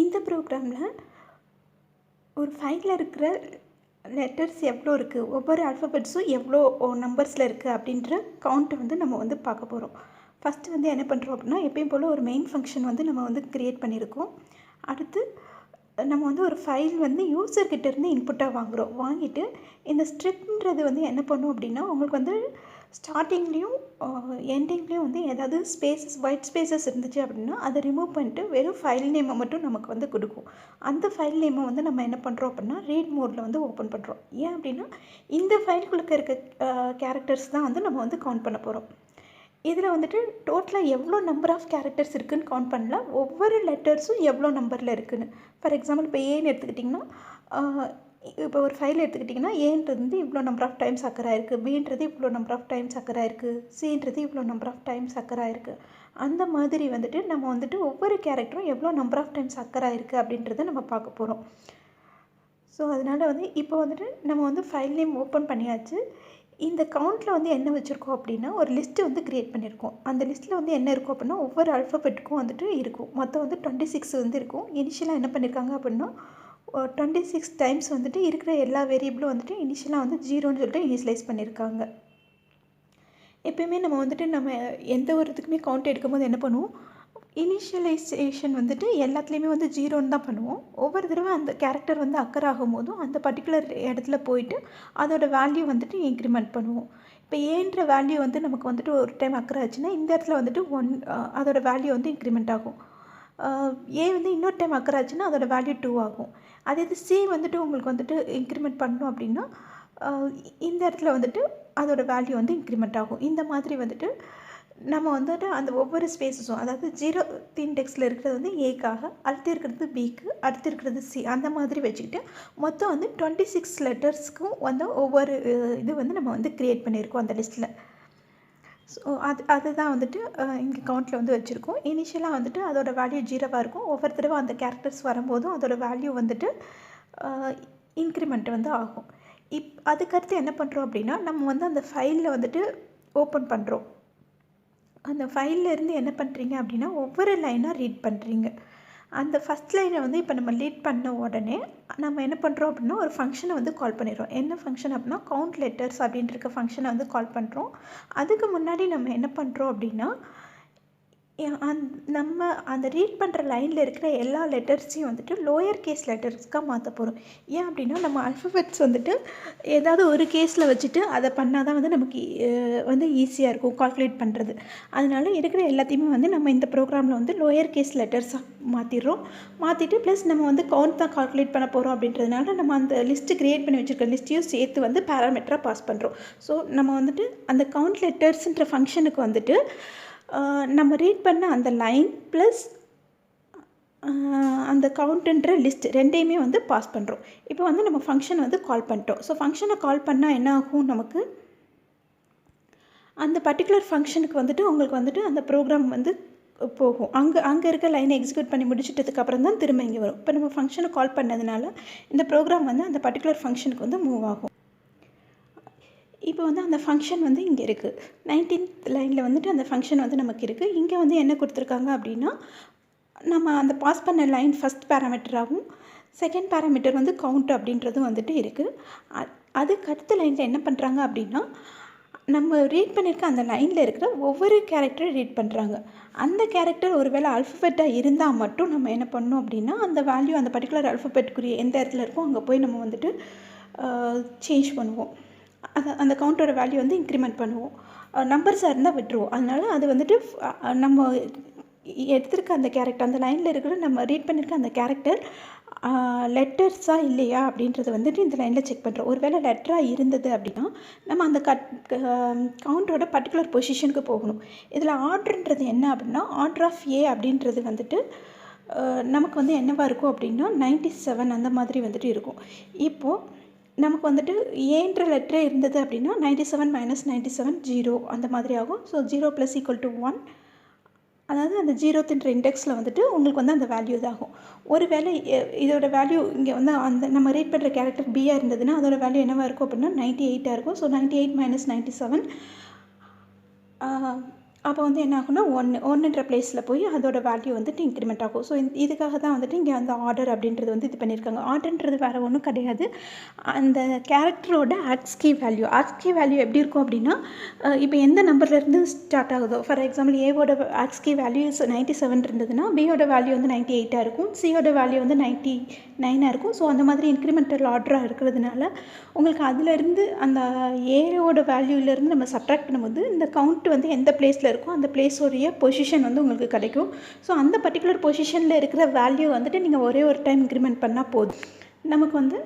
இந்த ப்ரோக்ராமில் ஒரு ஃபைலில் இருக்கிற லெட்டர்ஸ் எவ்வளோ இருக்குது, ஒவ்வொரு ஆல்ஃபபெட்ஸும் எவ்வளோ நம்பர்ஸில் இருக்குது அப்படின்ற கவுண்ட்டை வந்து நம்ம வந்து பார்க்க போகிறோம். ஃபஸ்ட்டு வந்து என்ன பண்ணுறோம் அப்படின்னா, எப்பயும் போல் ஒரு மெயின் ஃபங்க்ஷன் வந்து நம்ம வந்து க்ரியேட் பண்ணியிருக்கோம். அடுத்து நம்ம வந்து ஒரு ஃபைல் வந்து யூசர்கிட்டேருந்து இன்புட்டாக வாங்கிட்டு இந்த ஸ்ட்ரிப்ன்றது வந்து என்ன பண்ணும் அப்படின்னா, உங்களுக்கு வந்து ஸ்டார்டிங்லேயும் எண்டிங்லேயும் வந்து ஏதாவது ஒயிட் ஸ்பேசஸ் இருந்துச்சு அப்படின்னா அதை ரிமூவ் பண்ணிட்டு வெறும் ஃபைல் நேமை மட்டும் நமக்கு வந்து கொடுக்கும். அந்த ஃபைல் நேமை வந்து நம்ம என்ன பண்ணுறோம் அப்படின்னா ரீட் மோடில் வந்து ஓப்பன் பண்ணுறோம். ஏன் அப்படின்னா இந்த ஃபைலுக்குள்ளே இருக்க கேரக்டர்ஸ் தான் வந்து நம்ம வந்து கவுண்ட் பண்ண போகிறோம். இதில் வந்துட்டு டோட்டலாக எவ்வளோ நம்பர் ஆஃப் கேரக்டர்ஸ் இருக்குதுன்னு கவுண்ட் பண்ணல, ஒவ்வொரு லெட்டர்ஸும் எவ்வளோ நம்பரில் இருக்குதுன்னு. ஃபார் எக்ஸாம்பிள் இப்போ ஏன்னு எடுத்துக்கிட்டிங்கன்னா, இப்போ ஒரு ஃபைல் எடுத்துக்கிட்டிங்கன்னா ஏன்றது வந்து இவ்வளோ நம்பர் ஆஃப் டைம்ஸ் அக்கர் ஆயிருக்கு, பின்றது இவ்வளோ நம்பர் ஆஃப் டைம்ஸ் அக்கர் ஆயிருக்கு, சின்றது இவ்வளோ நம்பர் ஆஃப் டைம்ஸ் அக்கர் ஆயிருக்கு. அந்த மாதிரி வந்துட்டு நம்ம வந்துட்டு ஒவ்வொரு கேரக்டரும் எவ்வளோ நம்பர் ஆஃப் டைம்ஸ் அக்கர் ஆயிருக்கு அப்படின்றத நம்ம பார்க்க போகிறோம். ஸோ அதனால் வந்து இப்போ வந்துட்டு நம்ம வந்து ஃபைல் நேம் ஓப்பன் பண்ணியாச்சு. இந்த கவுண்ட்டில் வந்து என்ன வச்சுருக்கோம் அப்படின்னா, ஒரு லிஸ்ட்டு வந்து க்ரியேட் பண்ணியிருக்கோம். அந்த லிஸ்ட்டில் வந்து என்ன இருக்கும் அப்படின்னா, ஒவ்வொரு ஆல்ஃபபெட்டுக்கும் வந்துட்டு இருக்கும். மொத்தம் வந்து 26 வந்து இருக்கும். இனிஷியலாக என்ன பண்ணியிருக்காங்க அப்படின்னா 26 டைம்ஸ் வந்துட்டு இருக்கிற எல்லா வேரியபிளும் வந்துட்டு இனிஷியலாக வந்து 0ன்னு சொல்லிட்டு இனிஷியலைஸ் பண்ணியிருக்காங்க. எப்பயுமே நம்ம வந்துட்டு நம்ம எந்த ஒரு இதுக்குமே கவுண்ட் எடுக்கும்போது என்ன பண்ணுவோம், இனிஷியலைசேஷன் வந்துட்டு எல்லாத்துலேயுமே வந்து 0ன்னு தான் பண்ணுவோம். ஒவ்வொரு தடவை அந்த கேரக்டர் வந்து அக்கர் ஆகும்போதும் அந்த பர்டிகுலர் இடத்துல போயிட்டு அதோடய வேல்யூ வந்துட்டு இன்க்ரிமெண்ட் பண்ணுவோம். இப்போ ஏன்ற வேல்யூ வந்து நமக்கு வந்துட்டு ஒரு டைம் அக்கர் ஆச்சுன்னா இந்த இடத்துல வந்துட்டு அதோட வேல்யூ வந்து இன்க்ரிமெண்ட் ஆகும். ஏ வந்து இன்னொரு டைம் அக்கர் ஆச்சுன்னா அதோடய வேல்யூ 2 ஆகும். அதே இது சி வந்துட்டு உங்களுக்கு வந்துட்டு இன்க்ரிமெண்ட் பண்ணணும் அப்படின்னா இந்த இடத்துல வந்துட்டு அதோடய வேல்யூ வந்து இன்க்ரிமெண்ட் ஆகும். இந்த மாதிரி வந்துட்டு நம்ம வந்துட்டு அந்த ஒவ்வொரு ஸ்பேஸஸும், அதாவது 0 இண்டெக்ஸில் இருக்கிறது வந்து ஏக்காக, அடுத்து இருக்கிறது பிக்கு, அடுத்து இருக்கிறது சி, அந்த மாதிரி வச்சுக்கிட்டு மொத்தம் வந்து 26 லெட்டர்ஸ்க்கும் வந்து ஒவ்வொரு இது வந்து நம்ம வந்து க்ரியேட் பண்ணியிருக்கோம் அந்த லிஸ்ட்டில். ஸோ அதுதான் வந்துட்டு இங்கே கவுண்ட்டில் வந்து வச்சுருக்கோம். இனிஷியலாக வந்துட்டு அதோடய வேல்யூ 0வாக இருக்கும். ஒவ்வொரு தடவை அந்த கேரக்டர்ஸ் வரும்போதும் அதோடய வேல்யூ வந்துட்டு இன்க்ரிமெண்ட் வந்து ஆகும். அதுக்கடுத்து என்ன பண்ணுறோம் அப்படின்னா, நம்ம வந்து அந்த ஃபைலில் வந்துட்டு ஓப்பன் பண்ணுறோம். அந்த ஃபைல்லேருந்து என்ன பண்ணுறீங்க அப்படின்னா, ஒவ்வொரு லைனாக ரீட் பண்ணுறீங்க. அந்த ஃபஸ்ட் லைனை வந்து இப்போ நம்ம ரீட் பண்ண உடனே நம்ம என்ன பண்ணுறோம் அப்படின்னா, ஒரு ஃபங்க்ஷனை வந்து கால் பண்ணிடுறோம். என்ன ஃபங்க்ஷன் அப்படின்னா, கவுண்ட் லெட்டர்ஸ் அப்படின்ற ஃபங்க்ஷனை வந்து கால் பண்ணுறோம். அதுக்கு முன்னாடி நம்ம என்ன பண்ணுறோம் அப்படின்னா, நம்ம அந்த ரீட் பண்ணுற லைனில் இருக்கிற எல்லா லெட்டர்ஸையும் வந்துட்டு லோயர் கேஸ் லெட்டர்ஸ்க்காக மாற்ற போகிறோம். ஏன் அப்படின்னா, நம்ம ஆல்ஃபபெட்ஸ் வந்துட்டு ஏதாவது ஒரு கேஸில் வச்சுட்டு அதை பண்ணால் தான் வந்து நமக்கு வந்து ஈஸியாக இருக்கும் கால்குலேட் பண்ணுறது. அதனால இருக்கிற எல்லாத்தையுமே வந்து நம்ம இந்த ப்ரோக்ராமில் வந்து லோயர் கேஸ் லெட்டர்ஸாக மாற்றிட்டு ப்ளஸ் நம்ம வந்து கவுண்ட் தான் கால்குலேட் பண்ண போகிறோம் அப்படின்றதுனால நம்ம அந்த லிஸ்ட்டு க்ரியேட் பண்ணி வச்சுருக்க லிஸ்ட்டையும் சேர்த்து வந்து பேராமீட்டராக பாஸ் பண்ணுறோம். ஸோ நம்ம வந்துட்டு அந்த கவுண்ட் லெட்டர்ஸ்ன்ற ஃபங்க்ஷனுக்கு வந்துட்டு நம்ம ரீட் பண்ண அந்த லைன் ப்ளஸ் அந்த கவுண்ட்டுன்ற லிஸ்ட் ரெண்டையுமே வந்து பாஸ் பண்ணுறோம். இப்போ வந்து நம்ம ஃபங்க்ஷன் வந்து கால் பண்ணிட்டோம். ஸோ ஃபங்க்ஷனை கால் பண்ணால் என்ன ஆகும், நமக்கு அந்த பர்டிகுலர் ஃபங்க்ஷனுக்கு வந்துட்டு உங்களுக்கு வந்துட்டு அந்த ப்ரோக்ராம் வந்து போகும். அங்கே இருக்க லைனை எக்ஸிக்யூட் பண்ணி முடிச்சிட்டதுக்கப்புறம் தான் திரும்ப இங்கே வரும். இப்போ நம்ம ஃபங்க்ஷனை கால் பண்ணதுனால இந்த ப்ரோக்ராம் வந்து அந்த பர்டிகுலர் ஃபங்க்ஷனுக்கு வந்து மூவ் ஆகும். இப்போ வந்து அந்த ஃபங்க்ஷன் வந்து இங்கே இருக்குது. 19th லைனில் வந்துட்டு அந்த ஃபங்க்ஷன் வந்து நமக்கு இருக்குது. இங்கே வந்து என்ன கொடுத்துருக்காங்க அப்படின்னா, நம்ம அந்த பாஸ் பண்ண லைன் ஃபஸ்ட் பேராமீட்டராகவும் செகண்ட் பேராமீட்டர் வந்து கவுண்ட் அப்படின்றதும் வந்துட்டு இருக்குது. அதுக்கு அடுத்த லைனில் என்ன பண்ணுறாங்க அப்படின்னா, நம்ம ரீட் பண்ணியிருக்க அந்த லைனில் இருக்கிற ஒவ்வொரு கேரக்டரை ரீட் பண்ணுறாங்க. அந்த கேரக்டர் ஒரு வேளை ஆல்ஃபபெட்டாக இருந்தால் மட்டும் நம்ம என்ன பண்ணணும் அப்படின்னா, அந்த வேல்யூ அந்த பர்டிகுலர் ஆல்ஃபபெட்டுக்குரிய எந்த இடத்துல இருக்கோ அங்கே போய் நம்ம வந்துட்டு சேஞ்ச் பண்ணுவோம். அந்த கவுண்டோட வேல்யூ வந்து இன்க்ரிமெண்ட் பண்ணுவோம். நம்பர்ஸாக இருந்தால் விட்டுருவோம். அதனால் அது வந்துட்டு நம்ம எடுத்திருக்க அந்த கேரக்டர், அந்த லைனில் இருக்கிற நம்ம ரீட் பண்ணியிருக்க அந்த கேரக்டர் லெட்டர்ஸாக இல்லையா அப்படின்றத வந்துட்டு இந்த லைனில் செக் பண்ணுறோம். ஒரு வேளை லெட்டராக இருந்தது அப்படின்னா நம்ம அந்த கவுண்டோட பர்டிகுலர் பொசிஷனுக்கு போகணும். இதில் ஆர்டர்ன்றது என்ன அப்படின்னா, ஆர்டர் ஆஃப் ஏ அப்படின்றது வந்துட்டு நமக்கு வந்து என்னவாக இருக்கும் அப்படின்னா 97 அந்த மாதிரி வந்துட்டு இருக்கும். இப்போது நமக்கு வந்துட்டு ஏன்ற லெட்டரே இருந்தது அப்படின்னா 97 - 97 0 அந்த மாதிரி ஆகும். ஸோ 0 + = 1, அதாவது அந்த 0th இண்டெக்ஸில் வந்துட்டு உங்களுக்கு வந்து அந்த வேல்யூ இதாகும். ஒரு வேளை இதோட வேல்யூ இங்கே வந்து அந்த நம்ம ரீட் பண்ணுற கேரக்டர் பியாக இருந்ததுன்னா அதோட வேல்யூ என்னவாக இருக்கும் அப்படின்னா 98 இருக்கும். ஸோ 98 - 97 அப்போ வந்து என்ன ஆகும்னா ஒன்றுன்ற பிளேஸில் போய் அதோட வேல்யூ வந்துட்டு இன்க்ரிமெண்ட் ஆகும். ஸோ இதுக்காக தான் வந்துட்டு இங்கே அந்த ஆர்டர் அப்படின்றது வந்து இது பண்ணியிருக்காங்க. ஆர்டர்ன்றது வேறு ஒன்றும் கிடையாது. அந்த கேரக்டரோட ஆஸ்கி வேல்யூ எப்படி இருக்கும் அப்படின்னா, இப்போ எந்த நம்பர்லேருந்து ஸ்டார்ட் ஆகுதோ, ஃபார் எக்ஸாம்பிள் ஏவோட ஆஸ்கி வேல்யூ 97 இருந்ததுன்னா பியோட வேல்யூ வந்து 98 இருக்கும், சியோட வேல்யூ வந்து 99 இருக்கும். ஸோ அந்த மாதிரி இன்க்ரிமெண்டல் ஆர்டராக இருக்கிறதுனால உங்களுக்கு அதிலேருந்து அந்த ஏவோட வேல்யூலேருந்து நம்ம சப்ட்ராக்ட் பண்ணும்போது இந்த கவுண்ட் வந்து எந்த பிளேஸில் இருக்கோ அந்த பிளேஸோடைய பொசிஷன் வந்து உங்களுக்கு கிடைக்கும். ஸோ அந்த பர்டிகுலர் பொசிஷனில் இருக்கிற வேல்யூ வந்துட்டு நீங்கள் ஒரே ஒரு டைம் இன்க்ரிமெண்ட் பண்ணால் போதும், நமக்கு வந்து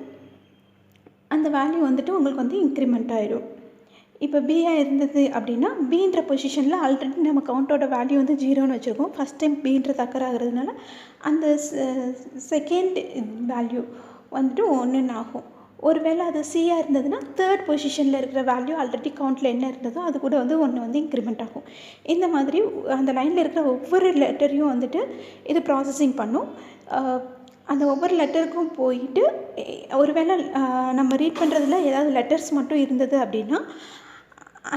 அந்த வேல்யூ வந்துட்டு உங்களுக்கு வந்து இன்க்ரிமெண்ட் ஆகிடும். இப்போ பியாக இருந்தது அப்படின்னா பின்ற பொசிஷனில் ஆல்ரெடி நம்ம கவுண்டோட வேல்யூ வந்து 0ன்னு வச்சுருக்கோம். ஃபஸ்ட் டைம் பின்றது அக்கர் ஆகிறதுனால அந்த செகண்ட் வேல்யூ வந்துட்டு 1ன்னு ஆகும். ஒருவேளை அது சியாக இருந்ததுன்னா தேர்ட் பொசிஷனில் இருக்கிற வேல்யூ ஆல்ரெடி கவுண்டில் என்ன இருந்ததோ அது கூட வந்து 1 வந்து இன்க்ரிமெண்ட் ஆகும். இந்த மாதிரி அந்த லைனில் இருக்கிற ஒவ்வொரு லெட்டரையும் வந்துட்டு இது ப்ராசஸிங் பண்ணும். அந்த ஒவ்வொரு லெட்டருக்கும் போயிட்டு ஒருவேளை நம்ம ரீட் பண்ணுறதுல ஏதாவது லெட்டர்ஸ் மட்டும் இருந்தது அப்படின்னா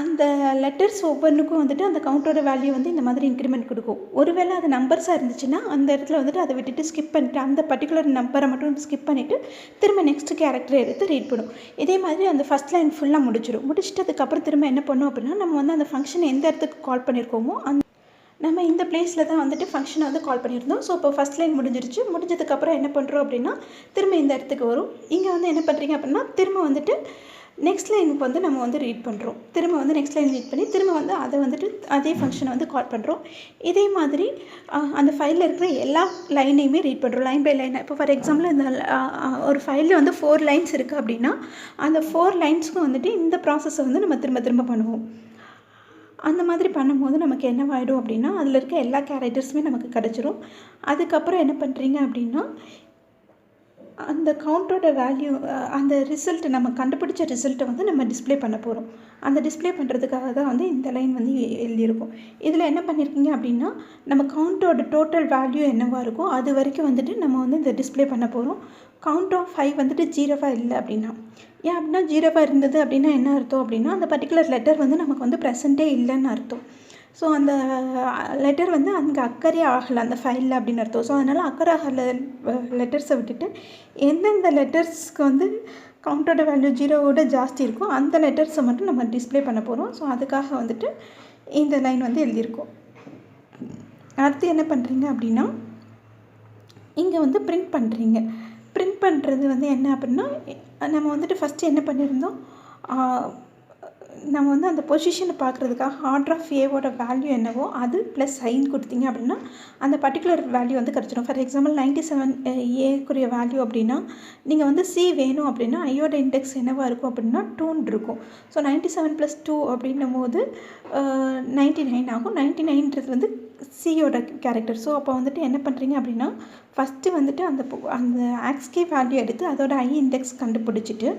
அந்த லெட்டர்ஸ் ஒவ்வொன்றுக்கும் வந்துட்டு அந்த கவுண்டோட வேல்யூ வந்து இந்த மாதிரி இன்க்ரிமெண்ட் கொடுக்கும். ஒருவேளை அது நம்பர்ஸாக இருந்துச்சுன்னா அந்த இடத்துல வந்துட்டு அதை விட்டுட்டு ஸ்கிப் பண்ணிவிட்டு அந்த பர்டிகுலர் நம்பரை மட்டும் ஸ்கிப் பண்ணிவிட்டு திரும்ப நெக்ஸ்ட் கேரக்டரை எடுத்து ரீட் பண்ணும். இதே மாதிரி அந்த ஃபஸ்ட் லைன் ஃபுல்லாக முடிச்சிட்டதுக்கப்புறம் திரும்ப என்ன பண்ணோம் அப்படின்னா நம்ம வந்து அந்த ஃபங்க்ஷன் எந்த இடத்துக்கு கால் பண்ணியிருக்கோமோ நம்ம இந்த பிளேஸில் தான் வந்துட்டு ஃபங்க்ஷனை வந்து கால் பண்ணியிருந்தோம். ஸோ இப்போ ஃபஸ்ட் லைன் முடிஞ்சதுக்கப்புறம் என்ன பண்ணுறோம் அப்படின்னா திரும்ப இந்த இடத்துக்கு வரும். இங்கே வந்து என்ன பண்ணுறீங்க அப்படின்னா திரும்ப வந்துட்டு நெக்ஸ்ட் லைனுக்கு வந்து நம்ம வந்து ரீட் பண்ணுறோம். திரும்ப வந்து நெக்ஸ்ட் லைன் ரீட் பண்ணி திரும்ப வந்து அதை வந்துட்டு அதே ஃபங்க்ஷனை வந்து கால் பண்ணுறோம். இதே மாதிரி அந்த ஃபைலில் இருக்கிற எல்லா லைனையுமே ரீட் பண்ணுறோம், லைன் பை லைன். இப்போ ஃபார் எக்ஸாம்பிள் இந்த ஒரு ஃபைலில் வந்து 4 லைன்ஸ் இருக்குது அப்படின்னா அந்த 4 லைன்ஸ்க்கும் வந்துட்டு இந்த ப்ராசஸை வந்து நம்ம திரும்ப பண்ணுவோம். அந்த மாதிரி பண்ணும்போது நமக்கு என்னவாயிடும் அப்படின்னா அதில் இருக்க எல்லா கேரக்டர்ஸுமே நமக்கு கிடச்சிரும். அதுக்கப்புறம் என்ன பண்ணுறீங்க அப்படின்னா அந்த கவுண்டோட வேல்யூ அந்த ரிசல்ட் நம்ம கண்டுபிடிச்ச ரிசல்ட்டை வந்து நம்ம டிஸ்பிளே பண்ண போகிறோம். அந்த டிஸ்பிளே பண்ணுறதுக்காக தான் வந்து இந்த லைன் வந்து எழுதியிருக்கும். இதில் என்ன பண்ணியிருக்கீங்க அப்படின்னா நம்ம கவுண்டோட டோட்டல் வேல்யூ என்னவாக இருக்கோ அது வரைக்கும் வந்துட்டு நம்ம வந்து இந்த டிஸ்பிளே பண்ண போகிறோம். கவுண்ட் ஆஃப் 5 வந்துட்டு 0வா இல்லை அப்படின்னா, ஏன் அப்படின்னா 0வா இருந்தது அப்படின்னா என்ன அர்த்தம் அப்படின்னா அந்த பர்டிகுலர் லெட்டர் வந்து நமக்கு வந்து ப்ரெசண்ட்டே இல்லைன்னு அர்த்தம். ஸோ அந்த லெட்டர் வந்து அங்கே அக்கரே ஆகலை அந்த ஃபைலில் அப்படின்னு அர்த்தம். ஸோ அதனால் அக்கறை ஆகல லெட்டர்ஸை விட்டுட்டு எந்தெந்த லெட்டர்ஸ்க்கு வந்து கவுண்டோட வேல்யூ 0வோட ஜாஸ்தி இருக்கும் அந்த லெட்டர்ஸை மட்டும் நம்ம டிஸ்பிளே பண்ண போகிறோம். ஸோ அதுக்காக வந்துட்டு இந்த லைன் வந்து எழுதியிருக்கோம். அடுத்து என்ன பண்ணுறீங்க அப்படின்னா இங்கே வந்து பிரிண்ட் பண்ணுறீங்க. பிரிண்ட் பண்ணுறது வந்து என்ன அப்படின்னா நம்ம வந்துட்டு ஃபஸ்ட்டு என்ன பண்ணியிருந்தோம், நம்ம வந்து அந்த பொசிஷனை பார்க்குறதுக்காக ஆர்டர் ஆஃப் ஏவோட வேல்யூ என்னவோ அது ப்ளஸ் சைன் கொடுத்தீங்க அப்படின்னா அந்த பர்டிகுலர் வேல்யூ வந்து கிடச்சிடும். ஃபார் எக்ஸாம்பிள் 97 ஏக்குரிய வேல்யூ அப்படின்னா நீங்கள் வந்து சி வேணும் அப்படின்னா ஐயோட இண்டெக்ஸ் என்னவாக இருக்கும் அப்படின்னா 2 இருக்கும். ஸோ 97 + 2 அப்படின்னும் போது 99 ஆகும். 99ன்றது வந்து சியோட கேரக்டர். ஸோ அப்போ வந்துட்டு என்ன பண்ணுறீங்க அப்படின்னா ஃபஸ்ட்டு வந்துட்டு அந்த ஆக்ஸ்கே வேல்யூ எடுத்து அதோட ஐ இண்டெக்ஸ் கண்டுபிடிச்சிட்டு,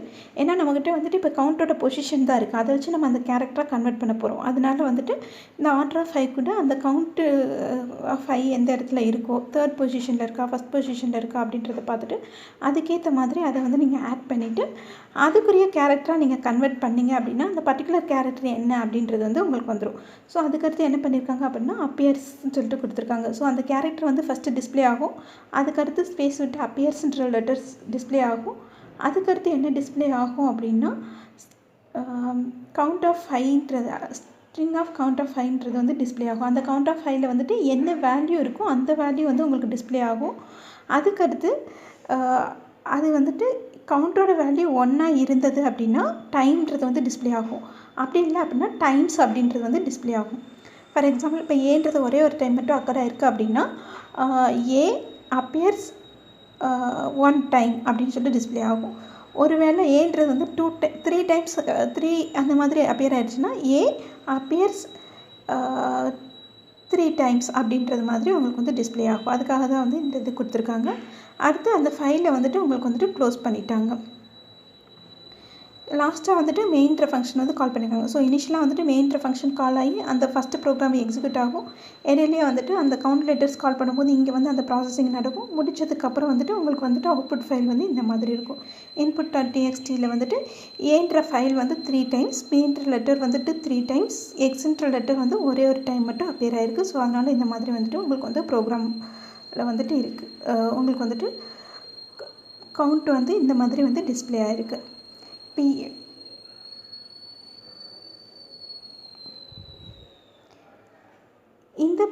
ஏன்னா நம்மக்கிட்ட வந்துட்டு இப்போ கவுண்டோட பொசிஷன் தான் இருக்குது, அதை வச்சு நம்ம அந்த கேரக்டராக கன்வெர்ட் பண்ண போகிறோம். அதனால வந்துட்டு இந்த ஆர்டர் ஆஃப் 5 கூட அந்த கவுண்ட்டு ஆஃப் 5 எந்த இடத்துல இருக்கோ, தேர்ட் பொசிஷனில் இருக்கா ஃபஸ்ட் பொசிஷனில் இருக்கா அப்படின்றத பார்த்துட்டு அதுக்கேற்ற மாதிரி அதை வந்து நீங்கள் ஆட் பண்ணிவிட்டு அதுக்குரிய கேரக்டராக நீங்கள் கன்வெர்ட் பண்ணிங்க அப்படின்னா அந்த பர்டிகுலர் கேரக்டர் என்ன அப்படின்றது வந்து உங்களுக்கு வந்துடும். ஸோ அதுக்கடுத்து என்ன பண்ணியிருக்காங்க அப்படின்னா அப்பியர்ஸ்ன்னு சொல்லிட்டு கொடுத்துருக்காங்க. ஸோ அந்த கேரக்டர் வந்து ஃபஸ்ட்டு டிஸ்பிளே ஆகும், அதுக்கடுத்து ஸ்பேஸ் விட்டு அப்பியர்ஸ்ன்ற லெட்டர்ஸ் டிஸ்பிளே ஆகும். அதுக்கடுத்து என்ன டிஸ்பிளே ஆகும் அப்படின்னா கவுண்ட் ஆஃப் 5ன்றது ஸ்ட்ரிங் ஆஃப் கவுண்ட் ஆஃப் 5ன்றது வந்து டிஸ்பிளே ஆகும். அந்த கவுண்ட் ஆஃப் 5ல் வந்துட்டு என்ன வேல்யூ இருக்கோ அந்த வேல்யூ வந்து உங்களுக்கு டிஸ்பிளே ஆகும். அதுக்கடுத்து அது வந்துட்டு கவுண்டரோட வேல்யூ 1 இருந்தது அப்படின்னா டைம்ன்றது வந்து டிஸ்பிளே ஆகும். அப்படி இல்லை அப்படின்னா டைம்ஸ் அப்படின்றது வந்து டிஸ்பிளே ஆகும். ஃபார் எக்ஸாம்பிள் இப்போ ஏன்றது ஒரே ஒரு டைம் மட்டும் அக்கறை இருக்குது அப்படின்னா ஏ அப்பியர்ஸ் 1 டைம் அப்படின்னு சொல்லிட்டு டிஸ்பிளே ஆகும். ஒருவேளை ஏன்றது வந்து 3 டைம்ஸ் 3 அந்த மாதிரி அப்பியர் ஆகிடுச்சுன்னா ஏ அப்பியர்ஸ் 3 டைம்ஸ் அப்படின்றது மாதிரி உங்களுக்கு வந்து டிஸ்பிளே ஆகும். அதுக்காக தான் வந்து இந்த இது கொடுத்துருக்காங்க. அடுத்து அந்த ஃபைலை வந்துட்டு உங்களுக்கு வந்துட்டு க்ளோஸ் பண்ணிட்டாங்க. லாஸ்ட்டாக வந்துட்டு மெயின்ற ஃபங்க்ஷன் வந்து கால் பண்ணியிருக்காங்க. ஸோ இனிஷியலாக வந்துட்டு மெயின்ற ஃபங்க்ஷன் கால் ஆகி அந்த ஃபஸ்ட்டு ப்ரோக்ராம் எக்ஸிக்யூட் ஆகும். இடையிலேயே வந்துட்டு அந்த கவுண்ட் லெட்டர்ஸ் கால் பண்ணும்போது இங்கே வந்து அந்த ப்ராசஸிங் நடக்கும். முடிச்சதுக்கப்புறம் வந்துட்டு உங்களுக்கு வந்துட்டு அவுட்புட் ஃபைல் வந்து இந்த மாதிரி இருக்கும். input.txtயில் வந்துட்டு ஏன்ற ஃபைல் வந்து 3 டைம்ஸ், பின்ற லெட்டர் வந்துட்டு 3 டைம்ஸ், எக்ஸ்ன்ற லெட்டர் வந்து ஒரே ஒரு டைம் மட்டும் அப்பியர் ஆகிருக்கு. ஸோ அதனால் இந்த மாதிரி வந்துட்டு உங்களுக்கு வந்து ப்ரோக்ராமில் வந்துட்டு இருக்குது. உங்களுக்கு வந்துட்டு கவுண்ட் வந்து இந்த மாதிரி வந்து டிஸ்பிளே ஆகிருக்கு. இந்த